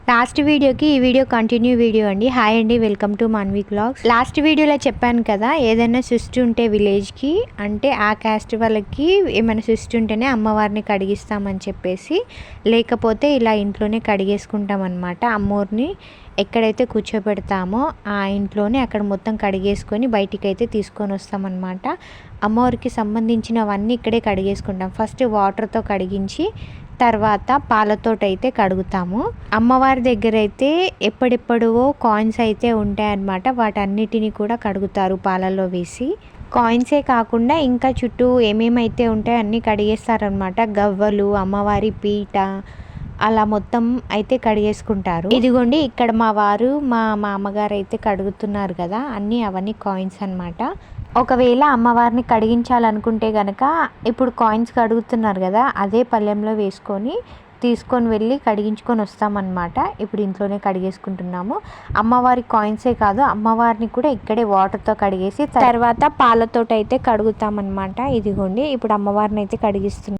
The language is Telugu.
లాస్ట్ వీడియోకి ఈ వీడియో కంటిన్యూ వీడియో అండి. హాయ్ అండి, welcome to Manvi vlogs. Last వీడియోలో చెప్పాను కదా, ఏదైనా సృష్టి ఉంటే విలేజ్కి అంటే ఆ క్యాస్ట్ వాళ్ళకి ఏమైనా సృష్టి ఉంటేనే అమ్మవారిని కడిగిస్తామని చెప్పేసి, లేకపోతే ఇలా ఇంట్లోనే కడిగేసుకుంటాం అనమాట. అమ్మవారిని ఎక్కడైతే కూర్చోబెడతామో ఆ ఇంట్లోనే అక్కడ మొత్తం కడిగేసుకొని బయటికి అయితే తీసుకొని వస్తామన్నమాట. అమ్మవారికి సంబంధించినవన్నీ ఇక్కడే కడిగేసుకుంటాం. ఫస్ట్ వాటర్తో కడిగించి తర్వాత పాలతోటైతే కడుగుతాము. అమ్మవారి దగ్గర అయితే ఎప్పుడెప్పుడో కాయిన్స్ అయితే ఉంటాయన్నమాట. వాటన్నిటిని కూడా కడుగుతారు పాలల్లో వేసి. కాయిన్సే కాకుండా ఇంకా చుట్టూ ఏమేమైతే ఉంటాయో అన్నీ కడిగేస్తారనమాట. గవ్వలు, అమ్మవారి పీట, అలా మొత్తం అయితే కడిగేసుకుంటారు. ఇదిగోండి ఇక్కడ మా వారు మా మామగారు అయితే కడుగుతున్నారు కదా, అవన్నీ కాయిన్స్ అనమాట. ఒకవేళ అమ్మవారిని కడిగించాలనుకుంటే కనుక ఇప్పుడు కాయిన్స్ కడుగుతున్నారు కదా, అదే పళ్ళెంలో వేసుకొని తీసుకొని వెళ్ళి కడిగించుకొని వస్తామన్నమాట. ఇప్పుడు ఇంట్లోనే కడిగేసుకుంటున్నాము. అమ్మవారి కాయిన్సే కాదు, అమ్మవారిని కూడా ఇక్కడే వాటర్తో కడిగేసి తర్వాత పాలతోటి అయితే కడుగుతామన్నమాట. ఇదిగోండి ఇప్పుడు అమ్మవారిని అయితే కడిగిస్తున్నాం.